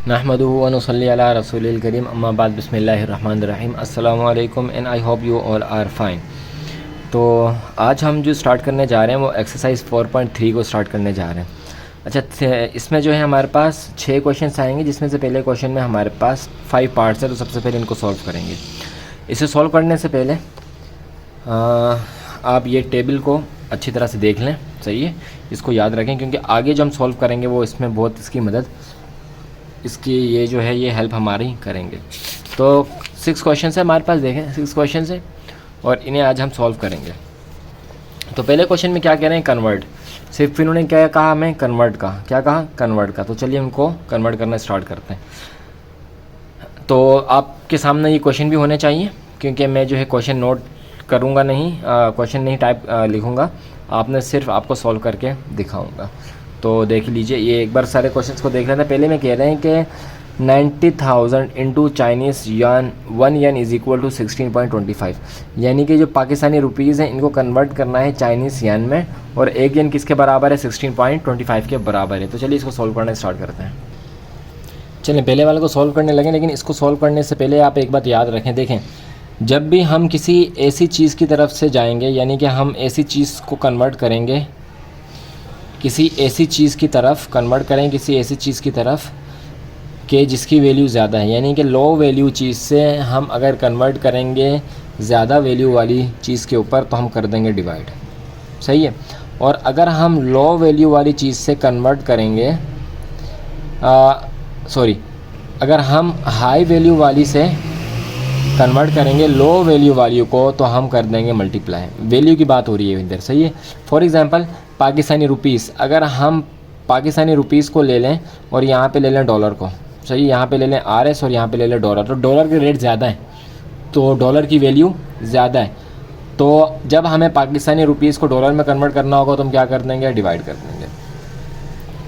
नहमदुहु व नुसल्ली अला रसूलिल करीम अम्मा बाद बिस्मिल्लाहिर रहमानिर रहीम अस्सलामु अलैकुम and I hope you all are fine. तो आज हम जो स्टार्ट करने जा रहे हैं वो एक्सरसाइज 4.3 को स्टार्ट करने जा रहे हैं। अच्छा, इसमें जो है हमारे पास 6 क्वेश्चंस आएंगे, जिसमें से पहले क्वेश्चन में हमारे पास 5 पार्ट्स हैं। तो सबसे पहले इनको सॉल्व करेंगे। इसे सॉल्व करने से पहले आप ये टेबल को अच्छी तरह से देख लें, सही है, इसको याद रखें, क्योंकि आगे जो हम सॉल्व करेंगे वो इसमें बहुत इसकी ये जो है ये हेल्प हमारी करेंगे। तो 6 क्वेश्चन है हमारे पास, देखें 6 क्वेश्चन है और इन्हें आज हम सॉल्व करेंगे। तो पहले क्वेश्चन में क्या कह रहे हैं, कन्वर्ट। सिर्फ इन्होंने क्या कहा, हमें कन्वर्ट का, क्या कहा, कन्वर्ट का। तो चलिए उनको कन्वर्ट करना स्टार्ट करते हैं। तो आपके सामने ये क्वेश्चन भी होने चाहिए, क्योंकि मैं जो है क्वेश्चन नोट करूँगा नहीं, क्वेश्चन नहीं टाइप लिखूँगा, आपने सिर्फ आपको सॉल्व करके दिखाऊँगा। तो देख लीजिए, ये एक बार सारे क्वेश्चंस को देख लेते हैं। पहले में कह रहे हैं कि 90,000 इंटू चाइनीज़ यान 1 यान इज़ इक्वल टू 16.25, यानी कि जो पाकिस्तानी रुपीज़ हैं इनको कन्वर्ट करना है चाइनीज़ यान में, और एक यान किसके बराबर है, 16.25 के बराबर है। तो चलिए इसको सॉल्व करना स्टार्ट करते हैं। चलिए पहले वाले को सॉल्व करने लगे, लेकिन इसको सॉल्व करने से पहले आप एक बात याद रखें। देखें, जब भी हम किसी ऐसी चीज़ की तरफ से जाएंगे, यानी कि हम ऐसी चीज़ को कन्वर्ट करेंगे, किसी ऐसी चीज़ की तरफ कन्वर्ट करें, किसी ऐसी चीज़ की तरफ कि जिसकी वैल्यू ज़्यादा है, यानी कि लो वैल्यू चीज़ से हम अगर कन्वर्ट करेंगे ज़्यादा वैल्यू वाली चीज़ के ऊपर, तो हम कर देंगे डिवाइड, सही है। और अगर हम लो वैल्यू वाली चीज़ से कन्वर्ट करेंगे, अगर हम हाई वैल्यू वाली से कन्वर्ट करेंगे लो वैल्यू वाली को, तो हम कर देंगे मल्टीप्लाई। वैल्यू की बात हो रही है इधर, सही है। फॉर एग्जांपल पाकिस्तानी रुपीस, अगर हम पाकिस्तानी रुपीस को ले लें और यहाँ पे ले लें डॉलर को, सही, यहाँ पे ले लें RS और यहाँ पे ले लें डॉलर, तो डॉलर के रेट ज़्यादा है, तो डॉलर की वैल्यू ज़्यादा है। तो जब हमें पाकिस्तानी रुपीस को डॉलर में कन्वर्ट करना होगा तो हम क्या कर देंगे, डिवाइड कर देंगे।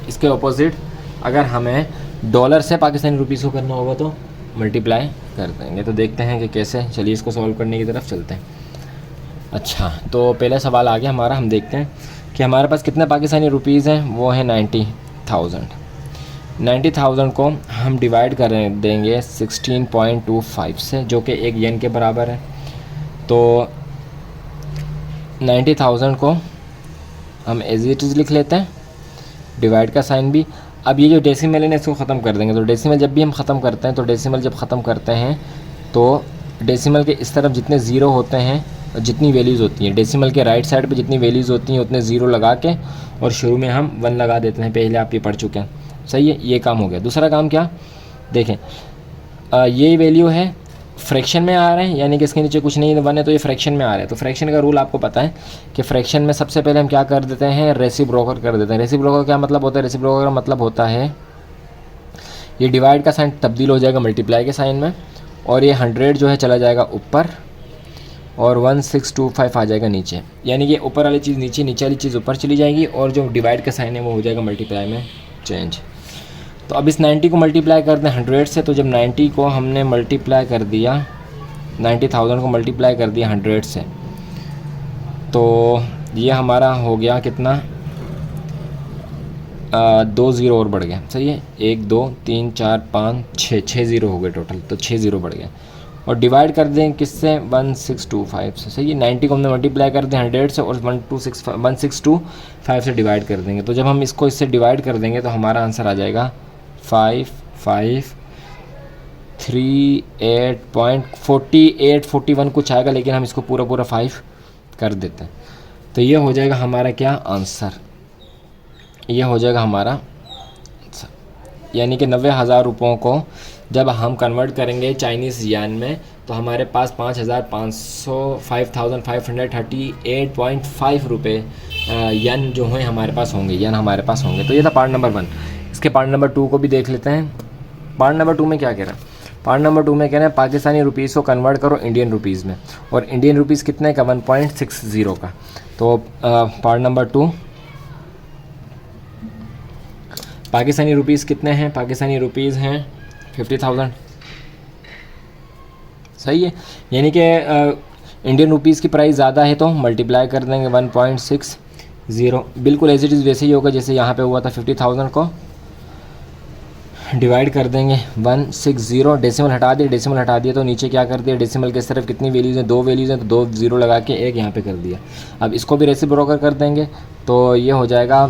इसके ऑपोजिट अगर हमें डॉलर से पाकिस्तानी रुपीस को करना होगा तो मल्टीप्लाई कर देंगे। तो देखते हैं कि कैसे, चलिए इसको सॉल्व करने की तरफ चलते हैं। अच्छा, तो पहला सवाल आ गया हमारा, हम देखते हैं कि हमारे पास कितने पाकिस्तानी रुपीज़ हैं। वो है 90,000। 90,000 को हम डिवाइड कर देंगे 16.25 से, जो कि 1 येन के बराबर है। तो 90,000 को हम एज इट इज़ लिख लेते हैं, डिवाइड का साइन भी। अब ये जो डेसिमल है ना, इसको ख़त्म कर देंगे। तो डेसिमल जब भी हम ख़त्म करते हैं, तो डेसिमल जब ख़त्म करते हैं तो डेसिमल के इस तरफ जितने ज़ीरो होते हैं, जितनी वैल्यूज़ होती हैं, डेसिमल के राइट साइड पे जितनी वैल्यूज़ होती हैं उतने ज़ीरो लगा के, और शुरू में हम 1 लगा देते हैं। पहले आप ये पढ़ चुके हैं, सही है। ये काम हो गया। दूसरा काम क्या, देखें, ये वैल्यू है फ्रैक्शन में आ रहे हैं, यानी कि इसके नीचे कुछ नहीं 1 है, तो ये फ्रैक्शन में आ रहे हैं। तो फ्रैक्शन का रूल आपको पता है कि फ्रैक्शन में सबसे पहले हम क्या कर देते हैं, रेसिप्रोकल कर देते हैं। रेसिप्रोकल क्या मतलब होता है, रेसिप्रोकल का मतलब होता है ये डिवाइड का साइन तब्दील हो जाएगा मल्टीप्लाई के साइन में, और ये 100 जो है चला जाएगा ऊपर, और 1625 आ जाएगा नीचे, यानी कि ऊपर वाली चीज़ नीचे, नीचे वाली चीज़ ऊपर चली जाएगी, और जो डिवाइड का साइन है वो हो जाएगा मल्टीप्लाई में चेंज। तो अब इस 90 को मल्टीप्लाई कर दें 100 से। तो जब 90 को हमने मल्टीप्लाई कर दिया, 90,000 को मल्टीप्लाई कर दिया 100 से, तो ये हमारा हो गया कितना, 2 ज़ीरो और बढ़ गया, सही है। 1 2 3 4 5 6 ज़ीरो हो गए टोटल, तो 6 ज़ीरो बढ़ गया। और डिवाइड कर दें किससे, 1625 से, सही है। 90 को हमने मल्टीप्लाई कर दें 100 से, और 1625 से डिवाइड कर देंगे। तो जब हम इसको इससे डिवाइड कर देंगे तो हमारा आंसर आ जाएगा 5538.4841 कुछ आएगा, लेकिन हम इसको पूरा 5 कर देते हैं। तो ये हो जाएगा हमारा क्या आंसर, ये हो जाएगा हमारा, यानी कि 90,000 रुपयों को जब हम कन्वर्ट करेंगे चाइनीज़ यान में, तो हमारे पास 5538.5 रुपये यन जो हैं हमारे पास होंगे, यन हमारे पास होंगे। तो ये था पार्ट नंबर 1। इसके पार्ट नंबर 2 को भी देख लेते हैं। पार्ट नंबर 2 में क्या कह रहा है, पार्ट नंबर 2 में कह रहे हैं पाकिस्तानी रुपीज़ को कन्वर्ट करो इंडियन रुपीज़ में, और इंडियन रुपीज़ कितने का, 1.60 का। तो पार्ट नंबर 2, पाकिस्तानी रुपीज़ कितने हैं, पाकिस्तानी रुपीज़ हैं 50,000, सही है। यानी कि इंडियन रुपीज़ की प्राइस ज़्यादा है तो मल्टीप्लाई कर देंगे 1.60, बिल्कुल एज इट इज़ वैसे ही होगा जैसे यहाँ पे हुआ था। 50,000 को डिवाइड कर देंगे 160, डेसिमल हटा दिए तो नीचे क्या कर दिया, डेसिमल के सिर्फ कितनी वैल्यूज़ हैं, 2 वैल्यूज़ हैं, तो 2 ज़ीरो लगा के एक यहाँ पे कर दिया। अब इसको भी रेसिप्रोकल कर देंगे तो ये हो जाएगा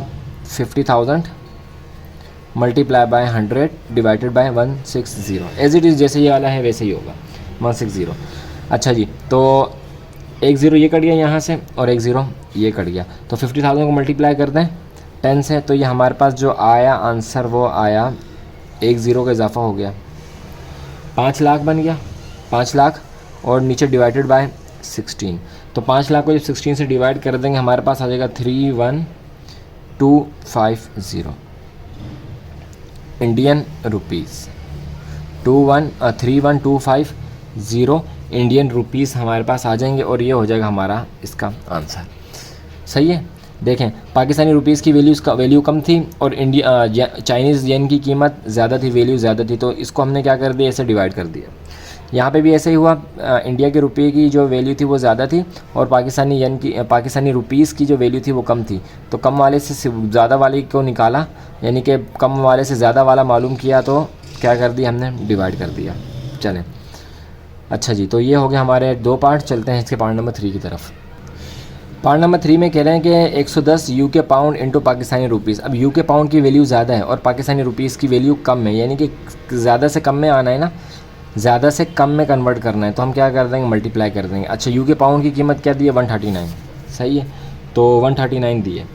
50,000 multiply by 100 divided by 160। As it is जैसे ये वाला है वैसे ही होगा 160। अच्छा जी, तो एक ज़ीरो ये कट गया यहाँ से और एक ज़ीरो ये कट गया, तो 50,000 को मल्टीप्लाई कर दें 10 से, तो ये हमारे पास जो आया आंसर वो आया, एक ज़ीरो का इजाफा हो गया, 5 लाख बन गया, 5 लाख, और नीचे डिवाइडेड बाय 16। तो 5 लाख को जब 16 से डिवाइड कर देंगे हमारे पास आ जाएगा 31250 इंडियन रुपीज़, 31250 इंडियन रुपीज़ हमारे पास आ जाएंगे, और ये हो जाएगा हमारा इसका आंसर। सही है। देखें, पाकिस्तानी रुपीज़ की वैल्यू कम थी और चाइनीज़ येन की कीमत ज़्यादा थी, वैल्यू ज़्यादा थी, तो इसको हमने क्या कर दिया, ऐसे डिवाइड कर दिया। यहाँ पे भी ऐसे ही हुआ, इंडिया के रुपये की जो वैल्यू थी वो ज़्यादा थी और पाकिस्तानी रुपीज़ की जो वैल्यू थी वो कम थी, तो कम वाले से ज़्यादा वाले को निकाला, यानी कि कम वाले से ज़्यादा वाला मालूम किया, तो क्या कर दिया हमने, डिवाइड कर दिया। चलें, अच्छा जी, तो ये हो गया हमारे 2 पार्ट। चलते हैं इसके पार्ट नंबर 3 की तरफ। पार्ट नंबर 3 में कह रहे हैं कि 110 UK pound into Pakistani rupees. अब यूके पाउंड की वैल्यू ज़्यादा है और पाकिस्तानी रुपीज़ की वैल्यू कम है, यानी कि ज़्यादा से कम में आना है ना, ज़्यादा से कम में कन्वर्ट करना है, तो हम क्या कर देंगे, मल्टीप्लाई कर देंगे। अच्छा, यूके पाउंड की कीमत क्या दी है, 139। सही है, तो 139 दी है।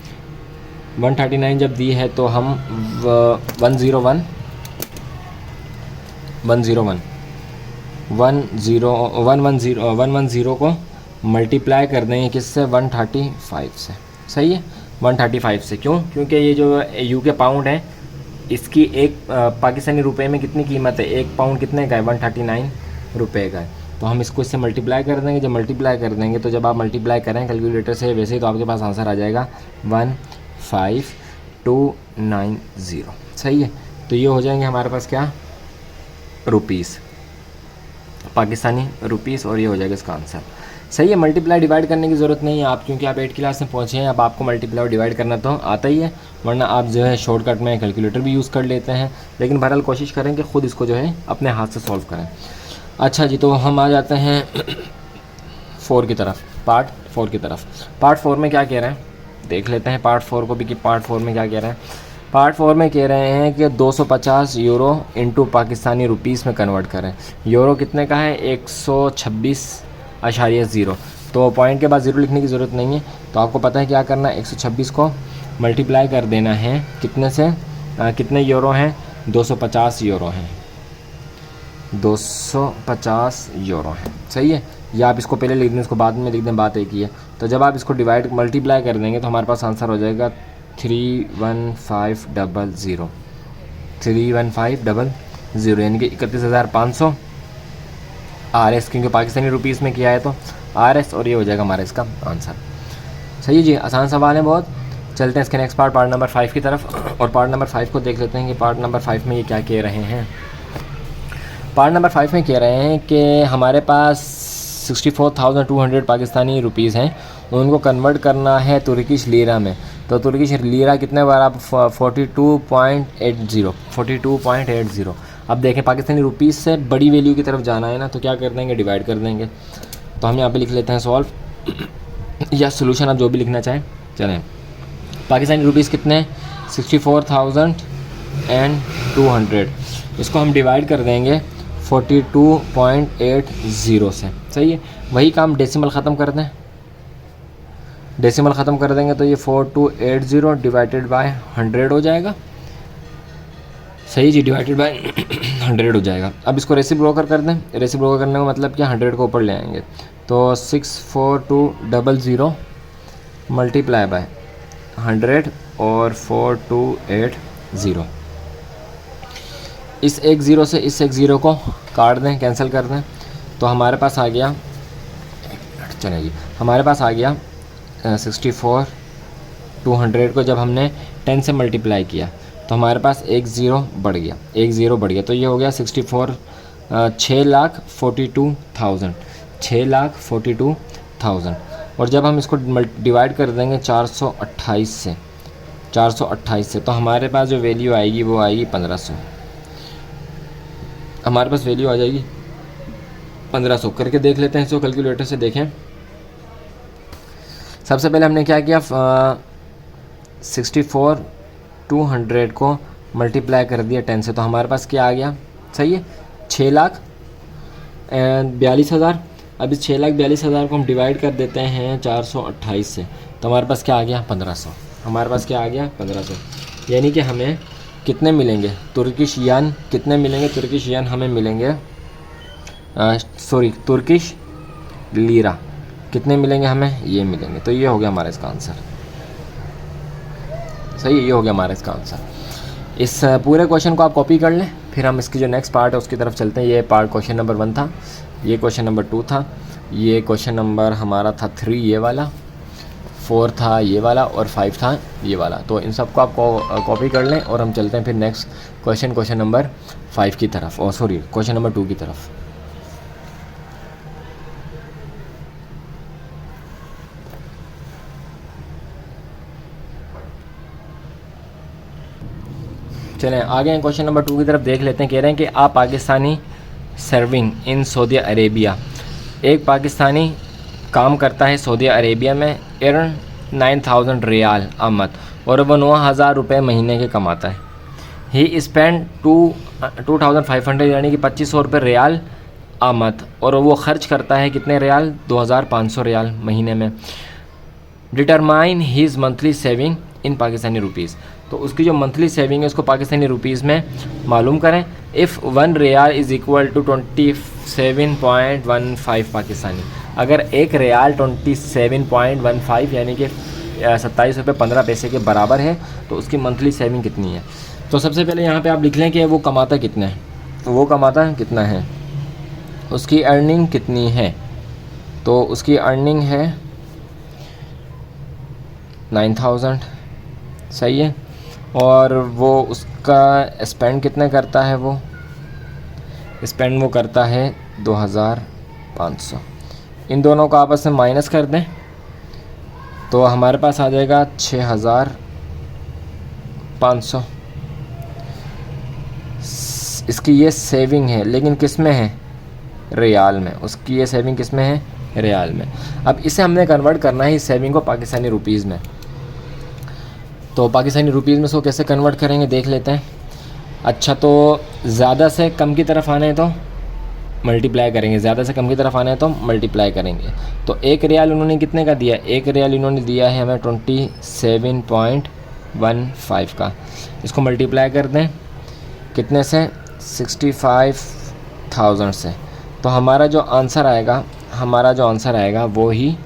139 जब दी है तो हम 110 को मल्टीप्लाई कर देंगे किससे, 135 से। सही है, 135 से। क्यों? क्योंकि ये जो यूके पाउंड है इसकी एक पाकिस्तानी रुपए में कितनी कीमत है, 1 पाउंड कितने का है, 139 रुपये का है, तो हम इसको इससे मल्टीप्लाई कर देंगे। जब मल्टीप्लाई कर देंगे तो जब आप मल्टीप्लाई करें कैलकुलेटर से वैसे ही, तो आपके पास आंसर आ जाएगा 15290। सही है, तो ये हो जाएंगे हमारे पास क्या, रुपीज़, पाकिस्तानी रुपीज़, और ये हो जाएगा इसका आंसर। सही है, मल्टीप्लाई डिवाइड करने की ज़रूरत नहीं है आप, क्योंकि आप 8 क्लास में पहुँचे हैं, अब आपको मल्टीप्लाई और डिवाइड करना तो आता ही है, वरना आप जो है शॉर्टकट में कैलकुलेटर भी यूज़ कर लेते हैं, लेकिन बहरहाल कोशिश करें कि ख़ुद इसको जो है अपने हाथ से सॉल्व करें। अच्छा जी, तो हम आ जाते हैं 4 की तरफ, पार्ट 4 की तरफ। पार्ट 4 में क्या कह रहे हैं, देख लेते हैं पार्ट 4 को भी कि पार्ट 4 में क्या कह रहे हैं। पार्ट 4 में कह रहे हैं कि 250 यूरो इंटू पाकिस्तानी रुपीज़ में कन्वर्ट करें। यूरो कितने का है, 126.0। तो पॉइंट के बाद ज़ीरो लिखने की ज़रूरत नहीं है, तो आपको पता है क्या करना है, 126 को मल्टीप्लाई कर देना है कितने से, कितने यूरो हैं, 250 यूरो हैं, 250 यूरो हैं। सही है, या आप इसको पहले लिख दें, इसको बाद में लिख दें, बात एक ही है। तो जब आप इसको डिवाइड मल्टीप्लाई कर देंगे तो हमारे पास आंसर हो जाएगा 31500, 31500, यानी कि 31,500 RS, क्योंकि पाकिस्तानी रुपीज़ में किया है तो RS, और ये हो जाएगा हमारा इसका आंसर। सही है जी, आसान सवाल है बहुत। चलते हैं इसके नेक्स्ट पार्ट नंबर 5 की तरफ, और पार्ट नंबर 5 को देख लेते हैं कि पार्ट नंबर 5 में ये क्या कह रहे हैं। पार्ट नंबर 5 में कह रहे हैं कि हमारे पास 64,200 पाकिस्तानी रुपीज़ हैं, उनको कन्वर्ट करना है तुर्किश लीरा में। तो तुर्किश लीरा कितने बार, आप 42.80। अब देखें, पाकिस्तानी रुपीज़ से बड़ी वैल्यू की तरफ जाना है ना, तो क्या कर देंगे, डिवाइड कर देंगे। तो हम यहाँ पे लिख लेते हैं सॉल्व या सोल्यूशन, आप जो भी लिखना चाहें। चलें, पाकिस्तानी रुपीज़ कितने, 64,200, इसको हम डिवाइड कर देंगे 42.80 से। सही है, वही काम डेसिमल ख़त्म कर दें, डेसिमल ख़त्म कर देंगे तो ये 4280 डिवाइडेड बाय 100 हो जाएगा। सही जी, डिवाइडेड बाय 100 हो जाएगा। अब इसको रेसिप्रोकल कर दें, रेसिप्रोकल करने का मतलब क्या, 100 को ऊपर ले आएंगे, तो 64200 मल्टीप्लाई बाय 100 और 4280। इस एक ज़ीरो से इस एक ज़ीरो को काट दें, कैंसिल कर दें, तो हमारे पास आ गया, चलिए जी, हमारे पास आ गया 64,200 को जब हमने 10 से मल्टीप्लाई किया तो हमारे पास एक ज़ीरो बढ़ गया, एक ज़ीरो बढ़ गया, तो ये हो गया 6,42,000, 6,42,000। और जब हम इसको डिवाइड कर देंगे 428 से, तो हमारे पास जो वैल्यू आएगी वो आएगी 1500। हमारे पास वैल्यू आ जाएगी 1500। करके देख लेते हैं इसको, कैलकुलेटर से देखें। सबसे पहले हमने क्या किया, 64,200 को मल्टीप्लाई कर दिया 10 से, तो हमारे पास क्या आ गया, सही है, 6,42,000। अब इस 6,42,000 को हम डिवाइड कर देते हैं 428 से, तो हमारे पास क्या आ गया, 1500। हमारे पास क्या आ गया, 1500। यानी कि हमें कितने मिलेंगे, तुर्किश यान कितने मिलेंगे, तुर्किश यान हमें मिलेंगे, तुर्किश लीरा कितने मिलेंगे हमें, ये मिलेंगे। तो ये हो गया हमारा इसका आंसर, सही है, ये हो गया हमारा इसका आंसर। इस पूरे क्वेश्चन को आप कॉपी कर लें, फिर हम इसकी जो नेक्स्ट पार्ट है उसकी तरफ चलते हैं। ये पार्ट क्वेश्चन नंबर 1 था, ये क्वेश्चन नंबर 2 था, ये क्वेश्चन नंबर हमारा था 3 ये वाला, 4 था ये वाला, और 5 था ये वाला। तो इन सबको आप कॉपी कर लें और हम चलते हैं फिर नेक्स्ट क्वेश्चन नंबर 5 की तरफ, और सॉरी क्वेश्चन नंबर 2 की तरफ। चलें आगे हैं, क्वेश्चन नंबर 2 की तरफ देख लेते हैं। कह रहे हैं कि आप Pakistani serving in Saudi Arabia, एक पाकिस्तानी काम करता है सऊदी अरेबिया में, अर्न 9,000 रियाल आमद, और वो 9,000 रुपये महीने के कमाता है। ही स्पेंड 2,500 यानी कि 2,500 रुपये रियाल आमद, और वो ख़र्च करता है कितने रियाल, 2,500 रियाल महीने में। Determine his monthly saving in Pakistani rupees, तो उसकी जो मंथली सेविंग है उसको पाकिस्तानी रुपीज़ में मालूम करें। If 1 riyal is equal to 27.15 Pakistani, अगर 1 रियाल 27.15 यानी कि 27 रुपये 15 पैसे के बराबर है, तो उसकी मंथली सेविंग कितनी है। तो सबसे पहले यहाँ पे आप लिख लें कि वो कमाता कितना है, वो कमाता कितना है, उसकी अर्निंग कितनी है। तो उसकी अर्निंग है 9,000, सही है, और वो उसका स्पेंड कितने करता है, वो स्पेंड वो करता है 2,500। इन दोनों को आपस में माइनस कर दें तो हमारे पास आ जाएगा 6,500। इसकी ये सेविंग है, लेकिन किस में है, रियाल में। उसकी ये सेविंग किस में है, रियाल में। अब इसे हमने कन्वर्ट करना है इस सेविंग को पाकिस्तानी रुपीज़ में। तो पाकिस्तानी रुपीज़ में इसको कैसे कन्वर्ट करेंगे देख लेते हैं। अच्छा, तो ज़्यादा से कम की तरफ आने तो मल्टीप्लाई करेंगे, ज़्यादा से कम की तरफ आने तो मल्टीप्लाई करेंगे। तो 1 रियाल उन्होंने कितने का दिया, 1 रियाल इन्होंने दिया है हमें 27.15 का। इसको मल्टीप्लाई कर दें कितने से, 65,000 से। तो हमारा जो आंसर आएगा वो ही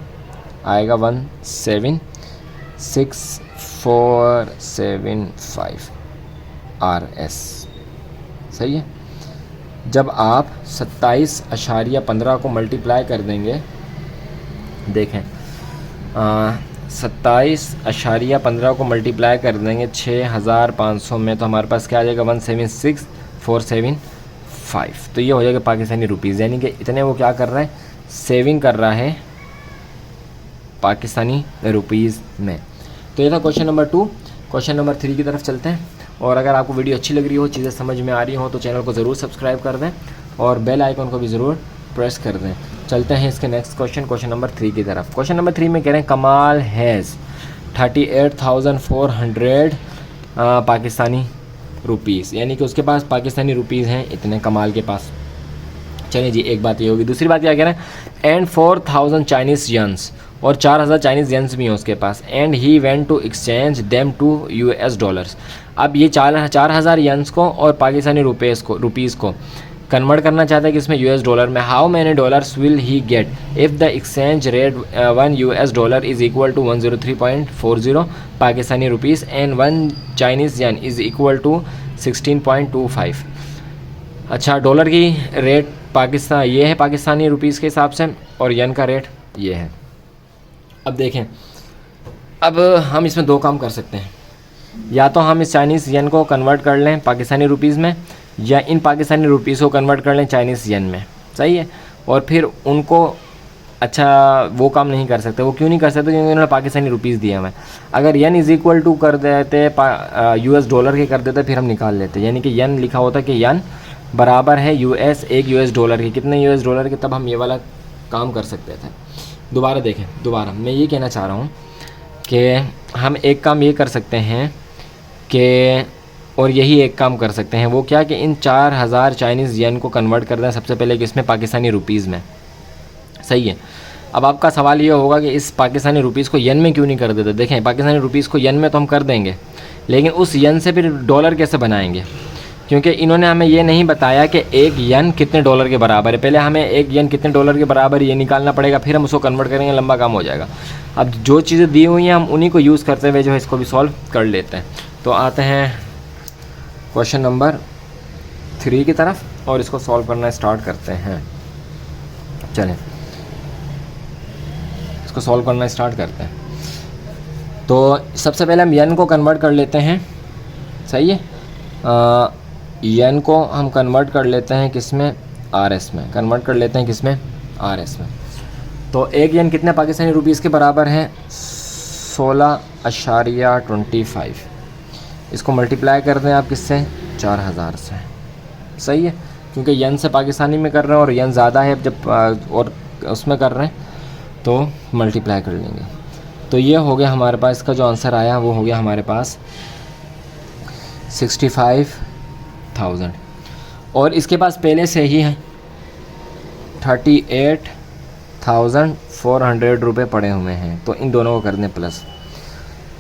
आएगा 176475 RS, सही है। जब आप 27.15 को मल्टीप्लाई कर देंगे, देखें 27.15 को मल्टीप्लाई कर देंगे 6,500 में, तो हमारे पास क्या आ जाएगा, 176475। तो ये हो जाएगा पाकिस्तानी रुपीज़, यानी कि इतने वो क्या कर रहा है, सेविंग कर रहा है पाकिस्तानी रुपीज़ में। तो ये था क्वेश्चन नंबर 2। क्वेश्चन नंबर 3 की तरफ चलते हैं। और अगर आपको वीडियो अच्छी लग रही हो, चीज़ें समझ में आ रही हो, तो चैनल को ज़रूर सब्सक्राइब कर दें और बेल आइकन को भी ज़रूर प्रेस कर दें। चलते हैं इसके नेक्स्ट क्वेश्चन नंबर 3 की तरफ। क्वेश्चन नंबर 3 में कह रहे हैं कमाल हैज़ 38,400 पाकिस्तानी रुपीज़, यानी कि उसके पास पाकिस्तानी रुपीज़ हैं इतने कमाल के पास। चलिए जी, एक बात ये होगी। दूसरी बात क्या कह रहे हैं, एंड 4,000 चाइनीज़ यंस, और 4,000 चाइनीज़ यंस भी हैं उसके पास। And he went to exchange them to US dollars. अब ये 4,000 यंस को और पाकिस्तानी रुपीज़ को कन्वर्ट करना चाहता है कि इसमें US डॉलर में। How many dollars will he get if the exchange rate 1 US dollar is equal to 103.40 Pakistani rupees and 1 Chinese yuan is equal to 16.25। अच्छा, डॉलर की रेट पाकिस्तान ये है पाकिस्तानी रुपीज़ के हिसाब से, और यन का रेट ये है। अब देखें, अब हम इसमें 2 काम कर सकते हैं। या तो हम इस चाइनीज़ यन को कन्वर्ट कर लें पाकिस्तानी रुपीज़ में, या इन पाकिस्तानी रुपीज़ को कन्वर्ट कर लें चाइनीज़ यन में, सही है। और फिर उनको, अच्छा वो काम नहीं कर सकते। वो क्यों नहीं कर सकते, क्योंकि उन्होंने पाकिस्तानी रुपीज़ दिया हमें। अगर यन इज़ इक्वल टू कर देते US डॉलर के कर देते, फिर हम निकाल लेते। यानी कि यन लिखा होता कि यन बराबर है यूएस, एक यूएस डॉलर के। कितने यूएस डॉलर के, तब हम ये वाला काम कर सकते थे। दोबारा देखें, दोबारा मैं ये कहना चाह रहा हूँ कि हम एक काम ये कर सकते हैं कि, और यही एक काम कर सकते हैं, वो क्या कि इन 4000 चाइनीज़ येन को कन्वर्ट कर दें सबसे पहले किसमें, पाकिस्तानी रुपीज़ में। सही है। अब आपका सवाल ये होगा कि इस पाकिस्तानी रुपीज़ को येन में क्यों नहीं कर देते। देखें, पाकिस्तानी रुपीज़ को येन में तो हम कर देंगे, लेकिन उस येन से फिर डॉलर कैसे बनाएंगे, क्योंकि इन्होंने हमें ये नहीं बताया कि एक येन कितने डॉलर के बराबर है। पहले हमें एक येन कितने डॉलर के बराबर ये निकालना पड़ेगा, फिर हम उसको कन्वर्ट करेंगे, लंबा काम हो जाएगा। अब जो चीज़ें दी हुई हैं हम उन्हीं को यूज़ करते हुए जो है इसको भी सॉल्व कर लेते हैं। तो आते हैं क्वेश्चन नंबर 3 की तरफ और इसको सॉल्व करना स्टार्ट करते हैं। चलें, इसको सॉल्व करना स्टार्ट करते हैं। तो सबसे पहले हम येन को कन्वर्ट कर लेते हैं। सही है। येन को हम कन्वर्ट कर लेते हैं किस में, आरएस में। कन्वर्ट कर लेते हैं किस में, आरएस में। तो एक येन कितने पाकिस्तानी रुपीज़ के बराबर है, 16.25। इसको मल्टीप्लाई कर दें आप किससे, 4000 से। सही है, क्योंकि येन से पाकिस्तानी में कर रहे हैं और येन ज़्यादा है जब और उसमें कर रहे हैं तो मल्टीप्लाई कर लेंगे। तो ये हो गया हमारे पास, इसका जो आंसर आया वो हो गया हमारे पास 65,000। और इसके पास पहले से ही है 38,400 रुपये पड़े हुए हैं। तो इन दोनों को कर दें प्लस।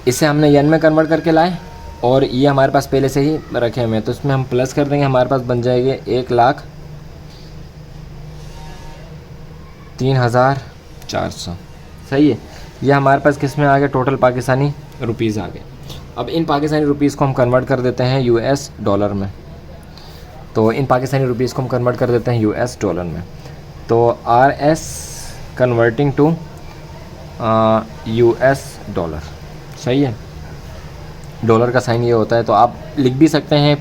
इसे हमने येन में कन्वर्ट करके लाए और ये हमारे पास पहले से ही रखे हुए हैं, तो इसमें हम प्लस कर देंगे। हमारे पास बन जाएंगे 1,03,400। सही है। ये हमारे पास किस में आ गया, टोटल पाकिस्तानी रुपीज़ आ गए। अब इन पाकिस्तानी रुपीज़ को हम कन्वर्ट कर देते हैं यूएस डॉलर में। तो इन पाकिस्तानी रुपीज़ को हम कन्वर्ट कर देते हैं यूएस डॉलर में। तो RS converting to US dollar. सही है। डॉलर का साइन ये होता है, तो आप लिख भी सकते हैं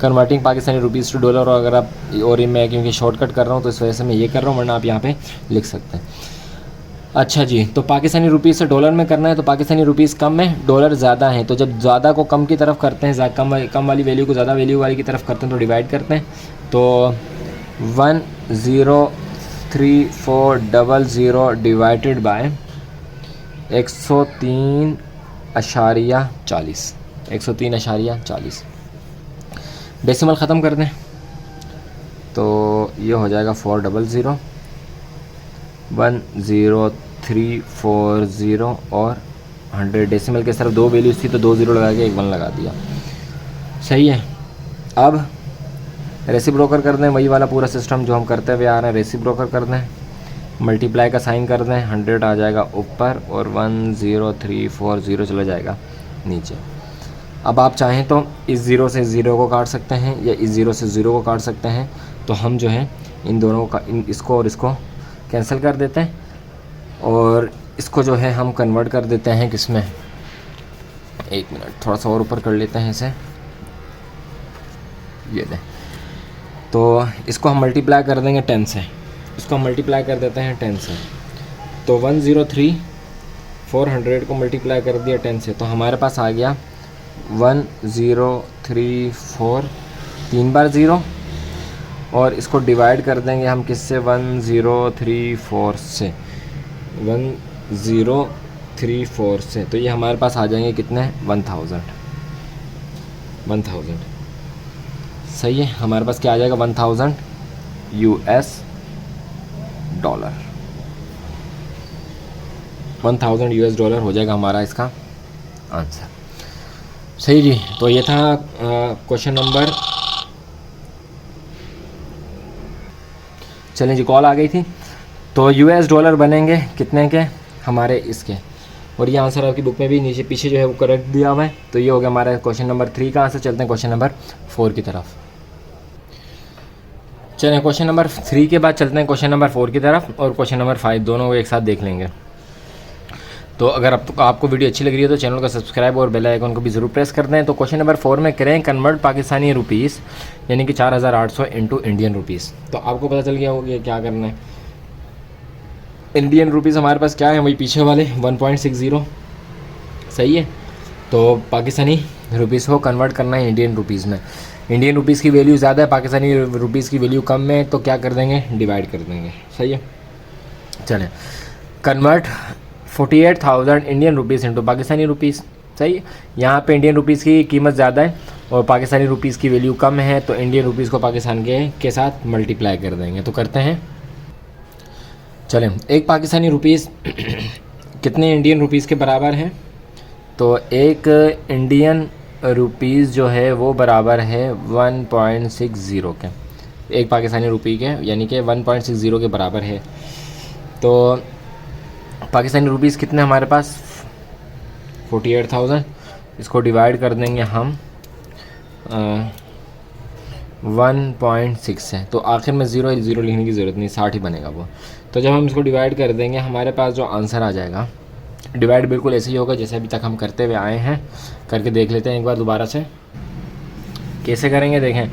converting Pakistani rupees to dollar. और अगर आप, और मैं क्योंकि शॉर्टकट कर रहा हूँ तो इस वजह से मैं ये कर रहा हूँ, वरना आप यहाँ पे लिख सकते हैं। अच्छा जी, तो पाकिस्तानी रुपीज़ से डॉलर में करना है, तो पाकिस्तानी रुपीज़ कम है, डॉलर ज़्यादा है। तो जब ज़्यादा को कम की तरफ करते हैं, कम वाली वैल्यू को ज़्यादा वैल्यू वाली की तरफ करते हैं, तो डिवाइड करते हैं। तो 103,400 डिवाइडेड बाय 103.40। 103.40 डेसिमल ख़त्म कर दें तो ये हो जाएगा 400, 10340 और 100। डेसिमल के तरफ 2 वैल्यूज़ थी तो 2 ज़ीरो लगा के 1 1 लगा दिया। सही है। अब रेसिप्रोकल कर दें, वही वाला पूरा सिस्टम जो हम करते हुए आ रहे हैं। रेसिप्रोकल कर दें, मल्टीप्लाई का साइन कर दें, 100 आ जाएगा ऊपर और 10340 चला जाएगा नीचे। अब आप चाहें तो इस ज़ीरो से ज़ीरो को काट सकते हैं या इस ज़ीरो से ज़ीरो को काट सकते हैं। तो हम जो है इन दोनों का, इसको और इसको कैंसिल कर देते हैं और इसको जो है हम कन्वर्ट कर देते हैं किस में, 1 मिनट थोड़ा सा और ऊपर कर लेते हैं इसे, ये दें। तो इसको हम मल्टीप्लाई कर देंगे 10 से। इसको हम मल्टीप्लाई कर देते हैं 10 से। तो 103,400 को मल्टीप्लाई कर दिया 10 से, तो हमारे पास आ गया 1034, 3 बार 0 और इसको डिवाइड कर देंगे हम किससे, 1034 से, 1034 से। तो ये हमारे पास आ जाएंगे कितने, 1000। सही है। हमारे पास क्या आ जाएगा, 1000 यूएस डॉलर। 1000 यूएस डॉलर हो जाएगा हमारा इसका आंसर। सही जी। तो ये था क्वेश्चन नंबर, चलें जी, कॉल आ गई थी। तो यूएस डॉलर बनेंगे कितने के, हमारे इसके, और ये आंसर आपकी बुक में भी नीचे पीछे जो है वो करेक्ट दिया हुआ है। तो ये हो गया हमारा क्वेश्चन नंबर 3 का आंसर। चलते हैं क्वेश्चन नंबर 4 की तरफ। चलें, क्वेश्चन नंबर 3 के बाद चलते हैं क्वेश्चन नंबर 4 की तरफ, और क्वेश्चन नंबर 5 दोनों को एक साथ देख लेंगे। तो अगर आपको वीडियो अच्छी लग रही है तो चैनल को सब्सक्राइब और बेल आइकन को भी ज़रूर प्रेस कर दें। तो क्वेश्चन नंबर 4 में करें कन्वर्ट पाकिस्तानी रुपीज़ यानी कि 4800 इंटू इंडियन रुपीज़। तो आपको पता चल गया होगा क्या करना है। इंडियन रुपीज़ हमारे पास क्या है, वही पीछे वाले 1.60। सही है। तो पाकिस्तानी रुपीज़ को कन्वर्ट करना है इंडियन रुपीज़ में। इंडियन रुपीज़ की वैल्यू ज़्यादा है, पाकिस्तानी रुपीज़ की वैल्यू कम है, तो क्या कर देंगे, डिवाइड कर देंगे। सही है, चलें convert 48,000 Indian rupees into Pakistani rupees. सही है, यहाँ पे इंडियन रुपीज़ की कीमत ज़्यादा है और पाकिस्तानी रुपीज़ की वैल्यू कम है, तो इंडियन रुपीज़ को पाकिस्तान के साथ मल्टीप्लाई कर देंगे। तो करते हैं, चलें एक पाकिस्तानी रुपीज़ कितने इंडियन रुपीज़ के बराबर है, तो एक इंडियन रुपीज़ जो है वो बराबर है 1.60 के, एक पाकिस्तानी रुपये के, यानी कि 1.60 के बराबर है। तो पाकिस्तानी रुपीज़ कितने हमारे पास 48,000, इसको डिवाइड कर देंगे हम 1.6 से, तो आखिर में ज़ीरो लिखने की ज़रूरत नहीं, 60 ही बनेगा वो। तो जब हम इसको डिवाइड कर देंगे हमारे पास जो आंसर आ जाएगा, डिवाइड बिल्कुल ऐसे ही होगा जैसे अभी तक हम करते हुए आए हैं। करके देख लेते हैं एक बार दोबारा से, कैसे करेंगे देखें।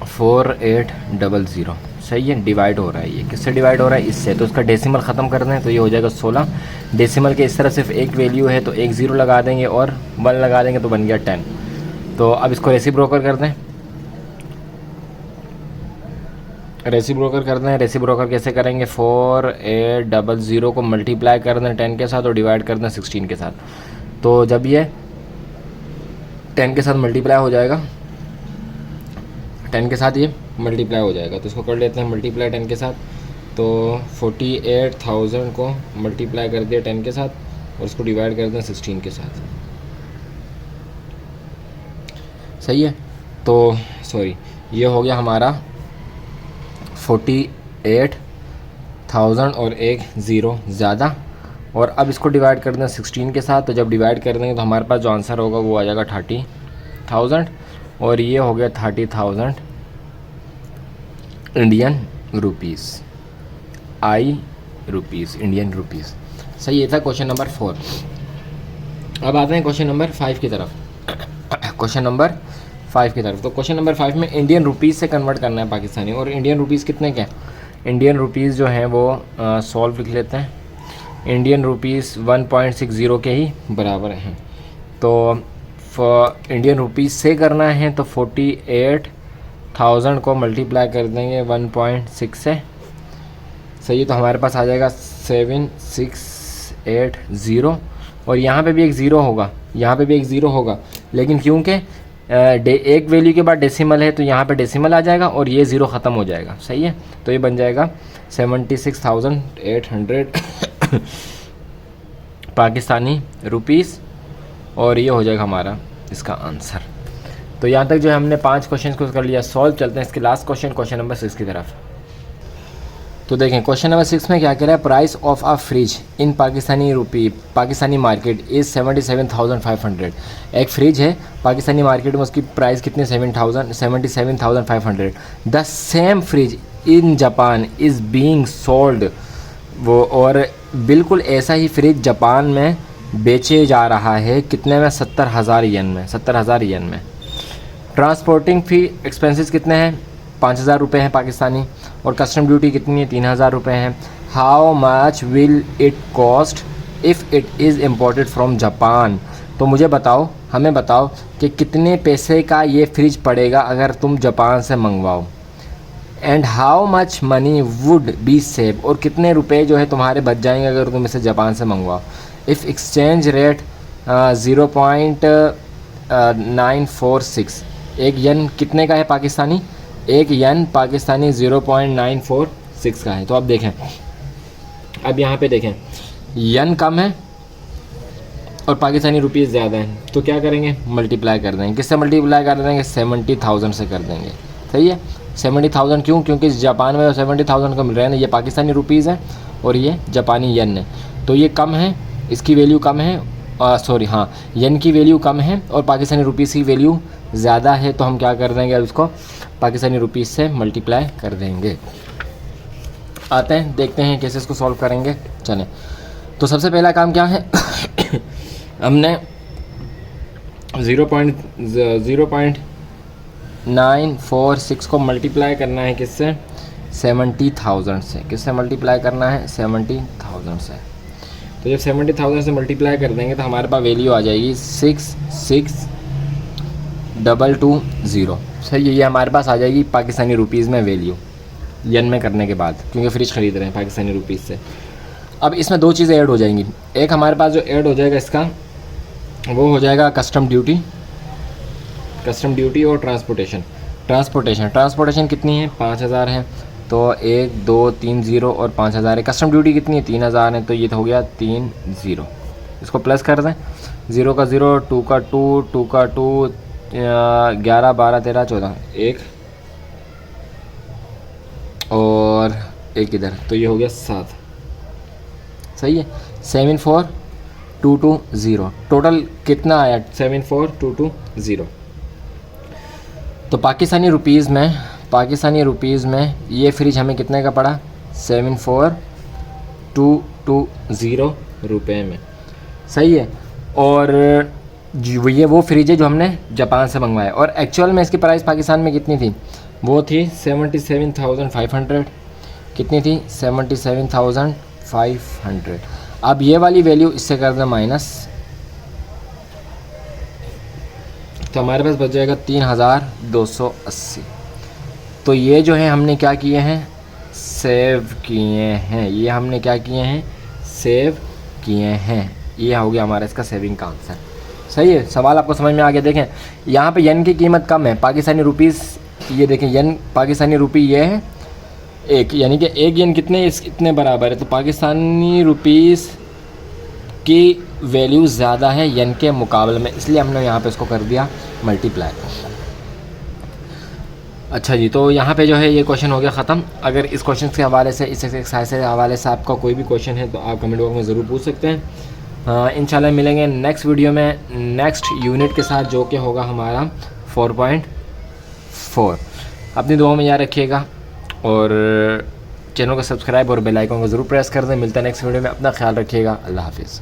4800, सही है, डिवाइड हो रहा है, ये किससे डिवाइड हो रहा है, इससे। तो उसका डेसिमल ख़त्म कर दें तो ये हो जाएगा 16। डेसिमल के इस तरफ सिर्फ एक वैल्यू है तो एक ज़ीरो लगा देंगे और 1 लगा देंगे तो बन गया 10। तो अब इसको रेसिप्रोकल कर दें, रेसिप्रोकल कर दें। रेसिप्रोकल कैसे करेंगे, 4800 को मल्टीप्लाई कर दें 10 के साथ और डिवाइड कर दें 16 के साथ। तो जब ये 10 के साथ मल्टीप्लाई हो जाएगा, 10 के साथ ये मल्टीप्लाई हो जाएगा, तो इसको कर लेते हैं मल्टीप्लाई 10 के साथ। तो 48,000 को मल्टीप्लाई कर दिया 10 के साथ और इसको डिवाइड कर दें 16 के साथ। सही है, तो सॉरी, ये हो गया हमारा 48,000 और एक ज़ीरो ज़्यादा, और अब इसको डिवाइड कर दें 16 के साथ। तो जब डिवाइड कर देंगे तो हमारे पास जो आंसर होगा वो आ जाएगा 30,000, और ये हो गया 30,000 इंडियन रुपीज़, इंडियन रुपीज़। सही, ये था क्वेश्चन नंबर 4। अब आते हैं क्वेश्चन नंबर 5 की तरफ। क्वेश्चन नंबर 5 की तरफ, तो क्वेश्चन नंबर 5 में इंडियन रुपीज़ से कन्वर्ट करना है पाकिस्तानी, और इंडियन रुपीज़ कितने के हैं, इंडियन रुपीज़ जो हैं वो सॉल्व लिख लेते हैं। इंडियन रुपीज़ 1.60 के ही बराबर हैं, तो इंडियन रुपीज़ से करना है तो 48,000 को मल्टीप्लाई कर देंगे 1.6 से। सही है, तो हमारे पास आ जाएगा 7680, और यहाँ पे भी एक ज़ीरो होगा, यहाँ पे भी एक ज़ीरो होगा, लेकिन क्योंकि एक वैल्यू के बाद डेसिमल है तो यहाँ पे डेसिमल आ जाएगा और ये ज़ीरो ख़त्म हो जाएगा। सही है, तो ये बन जाएगा 76,800 पाकिस्तानी रुपीज़, और ये हो जाएगा हमारा इसका आंसर। तो यहाँ तक जो है हमने 5 क्वेश्चन को कर लिया सॉल्व। चलते हैं इसके लास्ट क्वेश्चन, क्वेश्चन नंबर 6 की तरफ। तो देखें क्वेश्चन नंबर 6 में क्या कह रहा है, price of a fridge in Pakistani rupee Pakistani market is 77,500। एक फ्रिज है पाकिस्तानी मार्केट में, उसकी प्राइस कितनी 77,500। The same fridge in Japan is being sold, वो और बिल्कुल ऐसा ही फ्रिज जापान में बेचे जा रहा है, कितने में, 70,000 येन में, 70,000 येन में। ट्रांसपोर्टिंग फ़ी एक्सपेंसेस कितने हैं, 5,000 रुपये हैं पाकिस्तानी, और कस्टम ड्यूटी कितनी है, 3,000 रुपये हैं। How much will it cost if it is imported from Japan. तो मुझे बताओ, हमें बताओ कि कितने पैसे का ये फ्रिज पड़ेगा अगर तुम जापान से मंगवाओ। And how much money would be save, और कितने रुपए जो है तुम्हारे बच जाएंगे अगर तुम इसे जापान से मंगवाओ। इफ़ एक्सचेंज रेट 0.946, एक यन कितने का है पाकिस्तानी, एक यन पाकिस्तानी 0.946 का है। तो अब देखें, अब यहाँ पे देखें यन कम है और पाकिस्तानी रुपीज़ ज़्यादा हैं, तो क्या करेंगे, मल्टीप्लाई कर देंगे। किससे मल्टीप्लाई कर देंगे, 70,000 से कर देंगे। सही है, 70,000 क्यों, क्योंकि जापान में 70,000 का मिल रहा है ना, ये पाकिस्तानी रुपीज़ है और ये जापानी यन है, तो ये कम है, इसकी वैल्यू कम है, सॉरी हाँ, यन की वैल्यू कम है और पाकिस्तानी रुपीज़ की वैल्यू ज़्यादा है, तो हम क्या कर देंगे, अब इसको पाकिस्तानी रुपीज़ से मल्टीप्लाई कर देंगे। आते हैं देखते हैं कैसे इसको सॉल्व करेंगे। चलें, तो सबसे पहला काम क्या है हमने 0.946 को मल्टीप्लाई करना है किससे, 70,000 से। किससे मल्टीप्लाई करना है, 70,000 से। तो जब 70,000 से मल्टीप्लाई कर देंगे तो हमारे पास वैल्यू आ जाएगी 66,220। सही है, ये हमारे पास आ जाएगी पाकिस्तानी रुपीज़ में वैल्यू, यन में करने के बाद, क्योंकि फ्रिज ख़रीद रहे हैं पाकिस्तानी रुपीज़ से। अब इसमें दो चीज़ें ऐड हो जाएंगी। एक हमारे पास जो ऐड हो जाएगा इसका, वो हो जाएगा कस्टम ड्यूटी और ट्रांसपोर्टेशन कितनी है, 5,000 है। तो 1 2 3 0 और 5,000 है। कस्टम ड्यूटी कितनी है, 3,000 है। तो ये तो हो गया 3 0। इसको प्लस कर दें, 0 का 0, 2 का 2, 2 का 2, 11 12 13 14, 1 और 1 इधर, तो ये हो गया 7। सही है, 74,220। टोटल कितना आया, 74,220। तो पाकिस्तानी रुपीज़ में ये फ्रिज हमें कितने का पड़ा, 74,220 रुपये में। सही है, और ये वो फ्रिज है जो हमने जापान से मंगवाया, और एक्चुअल में इसकी प्राइस पाकिस्तान में कितनी थी, वो थी 77,500। कितनी थी, 77,500। अब ये वाली वैल्यू इससे कर दें माइनस, तो हमारे पास बच जाएगा 3,280। तो ये जो है हमने क्या किए हैं, सेव किए हैं। ये हमने क्या किए हैं, सेव किए हैं। ये हो गया हमारा इसका सेविंग का आंसर। सही है, सवाल आपको समझ में आ गया। देखें यहाँ पे यन की कीमत कम है, पाकिस्तानी रुपीज़, ये देखें यन पाकिस्तानी रुपी ये है 1, यानी कि 1 यन इतने बराबर है। तो पाकिस्तानी रुपीज़ की वैल्यू ज़्यादा है यन के मुकाबले में, इसलिए हमने यहाँ पे इसको कर दिया मल्टीप्लाई। अच्छा जी, तो यहाँ पे जो है ये क्वेश्चन हो गया ख़त्म। अगर इस क्वेश्चन के हवाले से, इस एक्सरसाइज के हवाले से आपका कोई भी क्वेश्चन है तो आप कमेंट बॉक्स में ज़रूर पूछ सकते हैं। इंशाल्लाह मिलेंगे नेक्स्ट वीडियो में नेक्स्ट यूनिट के साथ, जो कि होगा हमारा 4.4। अपनी दुआओं में याद रखिएगा और चैनल को सब्सक्राइब और बेल आइकन को ज़रूर प्रेस कर दें। मिलता है नेक्स्ट वीडियो में, अपना ख्याल रखिएगा। अल्लाह हाफिज़।